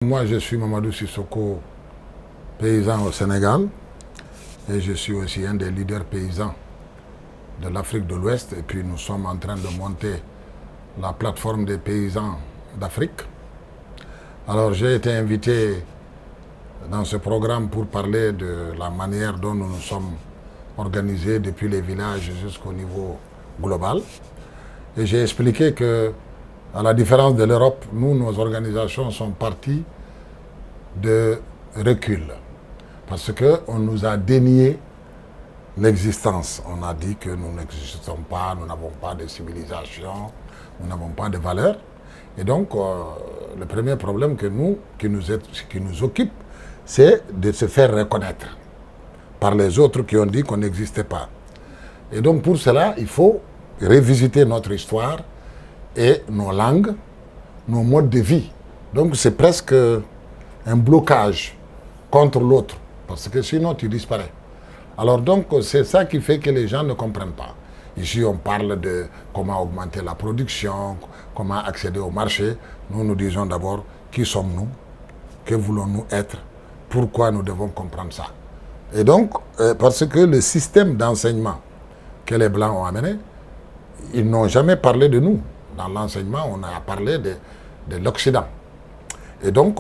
Moi, je suis Mamadou Sissoko, paysan au Sénégal, et je suis aussi un des leaders paysans de l'Afrique de l'Ouest. Et puis, nous sommes en train de monter la plateforme des paysans d'Afrique. Alors, j'ai été invité dans ce programme pour parler de la manière dont nous nous sommes organisés depuis les villages jusqu'au niveau global. Et j'ai expliqué que, à la différence de l'Europe, nous, nos organisations sont parties de recul. Parce qu'on nous a dénié l'existence. On a dit que nous n'existons pas, nous n'avons pas de civilisation, nous n'avons pas de valeurs. Et donc, le premier problème qui nous occupe, c'est de se faire reconnaître par les autres qui ont dit qu'on n'existait pas. Et donc, pour cela, il faut revisiter notre histoire et nos langues, nos modes de vie. Donc, c'est presque un blocage contre l'autre, parce que sinon, tu disparais. Alors donc, c'est ça qui fait que les gens ne comprennent pas. Ici, on parle de comment augmenter la production, comment accéder au marché. Nous, nous disons d'abord qui sommes-nous, que voulons-nous être, pourquoi nous devons comprendre ça. Et donc, parce que le système d'enseignement que les Blancs ont amené, ils n'ont jamais parlé de nous. Dans l'enseignement, on a parlé de l'Occident. Et donc,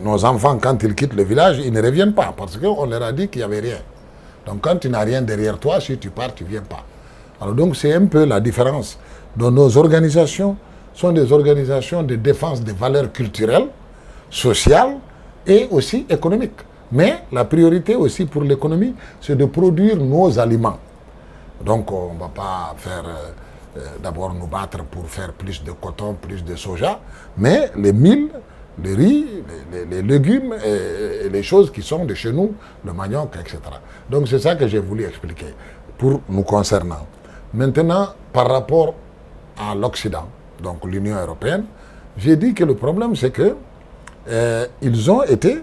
nos enfants, quand ils quittent le village, ils ne reviennent pas, parce qu'on leur a dit qu'il n'y avait rien. Donc, quand tu n'as rien derrière toi, si tu pars, tu ne viens pas. Alors donc, c'est un peu la différence. Donc, nos organisations sont des organisations de défense des valeurs culturelles, sociales et aussi économiques. Mais la priorité aussi pour l'économie, c'est de produire nos aliments. Donc, on ne va pas faire d'abord nous battre pour faire plus de coton, plus de soja, mais les milles, les riz, les légumes et les choses qui sont de chez nous, le manioc, etc. Donc c'est ça que j'ai voulu expliquer pour nous concernant. Maintenant, par rapport à l'Occident, donc l'Union européenne, j'ai dit que le problème c'est que ils ont été,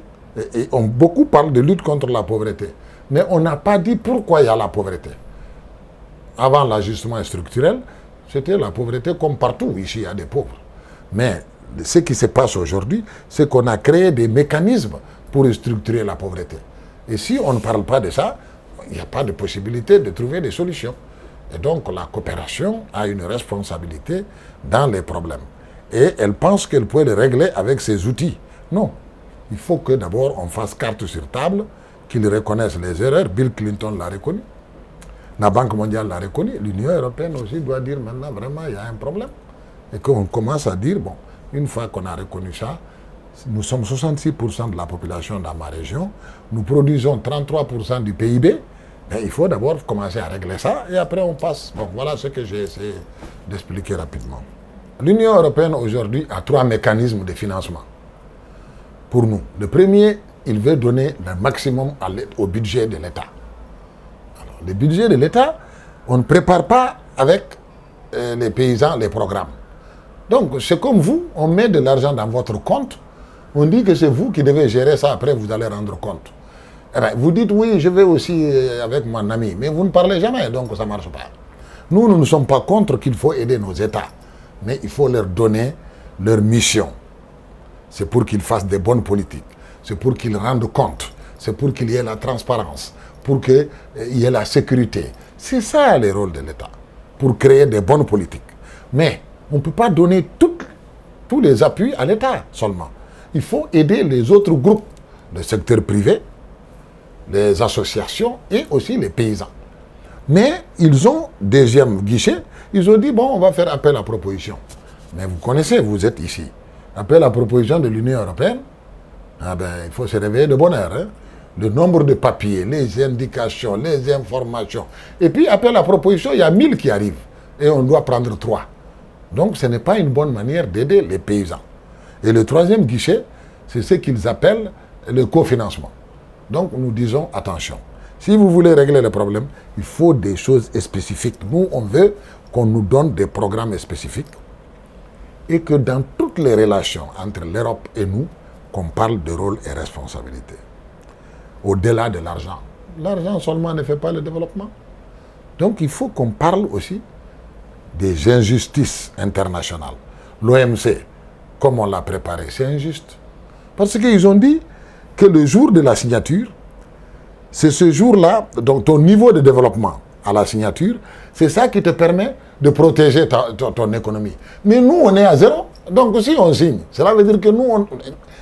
et on beaucoup parle de lutte contre la pauvreté, mais on n'a pas dit pourquoi il y a la pauvreté. Avant l'ajustement structurel, c'était la pauvreté comme partout, ici il y a des pauvres. Mais ce qui se passe aujourd'hui, c'est qu'on a créé des mécanismes pour structurer la pauvreté. Et si on ne parle pas de ça, il n'y a pas de possibilité de trouver des solutions. Et donc la coopération a une responsabilité dans les problèmes. Et elle pense qu'elle peut les régler avec ses outils. Non. Il faut que d'abord on fasse carte sur table, qu'ils reconnaissent les erreurs. Bill Clinton l'a reconnu. La Banque mondiale l'a reconnu. L'Union européenne aussi doit dire maintenant vraiment il y a un problème. Et qu'on commence à dire, bon, une fois qu'on a reconnu ça, nous sommes 66% de la population dans ma région, nous produisons 33% du PIB, mais il faut d'abord commencer à régler ça et après on passe. Bon, voilà ce que j'ai essayé d'expliquer rapidement. L'Union européenne aujourd'hui a 3 mécanismes de financement pour nous. Le premier, il veut donner le maximum au budget de l'État. Alors, le budget de l'État, on ne prépare pas avec les paysans les programmes. Donc, c'est comme vous, on met de l'argent dans votre compte, on dit que c'est vous qui devez gérer ça, après vous allez rendre compte. Eh bien, vous dites oui, je vais aussi avec mon ami, mais vous ne parlez jamais, donc ça ne marche pas. Nous, nous ne sommes pas contre qu'il faut aider nos États, mais il faut leur donner leur mission. C'est pour qu'ils fassent des bonnes politiques, c'est pour qu'ils rendent compte, c'est pour qu'il y ait la transparence, pour qu'il y ait la sécurité. C'est ça le rôle de l'État, pour créer des bonnes politiques. Mais on ne peut pas donner tous les appuis à l'État seulement. Il faut aider les autres groupes, le secteur privé, les associations et aussi les paysans. Mais ils ont, deuxième guichet, ils ont dit, bon, on va faire appel à proposition. Mais vous connaissez, vous êtes ici. Appel à proposition de l'Union européenne, ah ben, il faut se réveiller de bonne heure. Hein? Le nombre de papiers, les indications, les informations. Et puis, appel à proposition, il y a 1000 qui arrivent. Et on doit prendre 3. Donc, ce n'est pas une bonne manière d'aider les paysans. Et le troisième guichet, c'est ce qu'ils appellent le cofinancement. Donc, nous disons, attention, si vous voulez régler le problème, il faut des choses spécifiques. Nous, on veut qu'on nous donne des programmes spécifiques et que dans toutes les relations entre l'Europe et nous, qu'on parle de rôle et responsabilité. Au-delà de l'argent. L'argent seulement ne fait pas le développement. Donc, il faut qu'on parle aussi des injustices internationales. L'OMC, comme on l'a préparé, c'est injuste. Parce qu'ils ont dit que le jour de la signature, c'est ce jour-là, donc ton niveau de développement à la signature, c'est ça qui te permet de protéger ton économie. Mais nous, on est à zéro. Donc si on signe, cela veut dire que nous,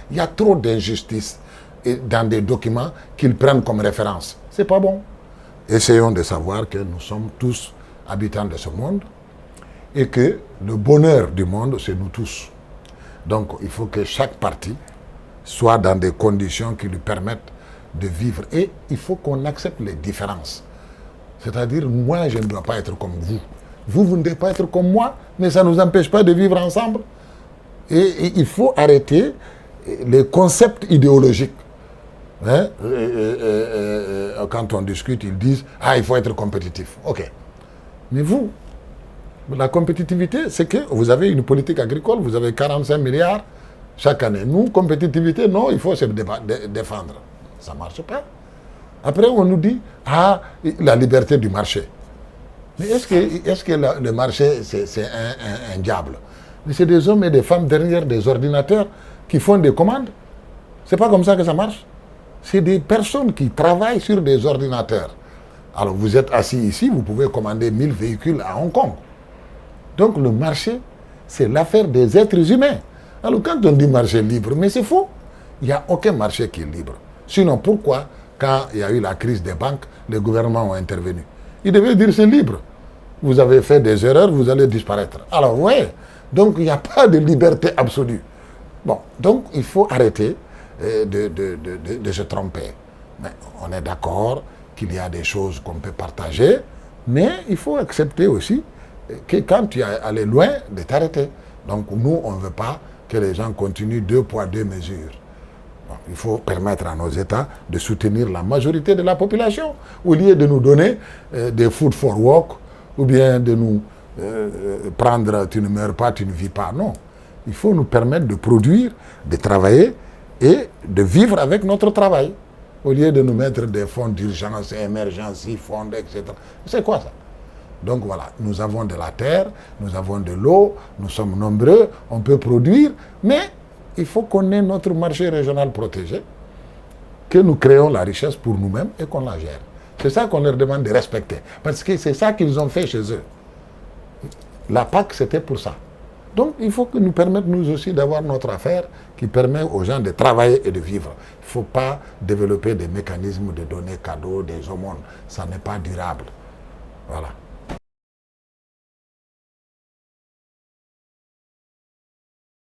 il y a trop d'injustice dans des documents qu'ils prennent comme référence. C'est pas bon. Essayons de savoir que nous sommes tous habitants de ce monde et que le bonheur du monde, c'est nous tous. Donc il faut que chaque parti soit dans des conditions qui lui permettent de vivre. Et il faut qu'on accepte les différences. C'est-à-dire, moi, je ne dois pas être comme vous. Vous ne devez pas être comme moi, mais ça ne nous empêche pas de vivre ensemble. Et il faut arrêter les concepts idéologiques. Hein? Quand on discute, ils disent « Ah, il faut être compétitif. » Ok. Mais vous, la compétitivité, c'est que vous avez une politique agricole, vous avez 45 milliards chaque année. Nous, compétitivité, non, il faut se défendre. Ça ne marche pas. Après, on nous dit « Ah, la liberté du marché. » Mais est-ce que le marché, c'est un diable? Mais c'est des hommes et des femmes derrière des ordinateurs qui font des commandes. C'est pas comme ça que ça marche. C'est des personnes qui travaillent sur des ordinateurs. Alors, vous êtes assis ici, vous pouvez commander 1000 véhicules à Hong Kong. Donc, le marché, c'est l'affaire des êtres humains. Alors, quand on dit marché libre, mais c'est faux. Il n'y a aucun marché qui est libre. Sinon, pourquoi, quand il y a eu la crise des banques, les gouvernements ont intervenu? Ils devaient dire c'est libre. Vous avez fait des erreurs, vous allez disparaître. Alors, oui, donc il n'y a pas de liberté absolue. Bon, donc il faut arrêter de se tromper. Mais on est d'accord qu'il y a des choses qu'on peut partager, mais il faut accepter aussi que quand tu es allé loin, de t'arrêter. Donc nous, on ne veut pas que les gens continuent 2 poids, 2 mesures. Bon, il faut permettre à nos États de soutenir la majorité de la population, au lieu de nous donner des food for work, ou bien de nous prendre « tu ne meurs pas, tu ne vis pas ». Non, il faut nous permettre de produire, de travailler et de vivre avec notre travail, au lieu de nous mettre des fonds d'urgence, émergence, fonds, etc. C'est quoi ça? Donc voilà, nous avons de la terre, nous avons de l'eau, nous sommes nombreux, on peut produire, mais il faut qu'on ait notre marché régional protégé, que nous créons la richesse pour nous-mêmes et qu'on la gère. C'est ça qu'on leur demande de respecter. Parce que c'est ça qu'ils ont fait chez eux. La PAC, c'était pour ça. Donc, il faut que nous permettent, nous aussi, d'avoir notre affaire qui permet aux gens de travailler et de vivre. Il ne faut pas développer des mécanismes de donner cadeaux, des aumônes. Ça n'est pas durable. Voilà.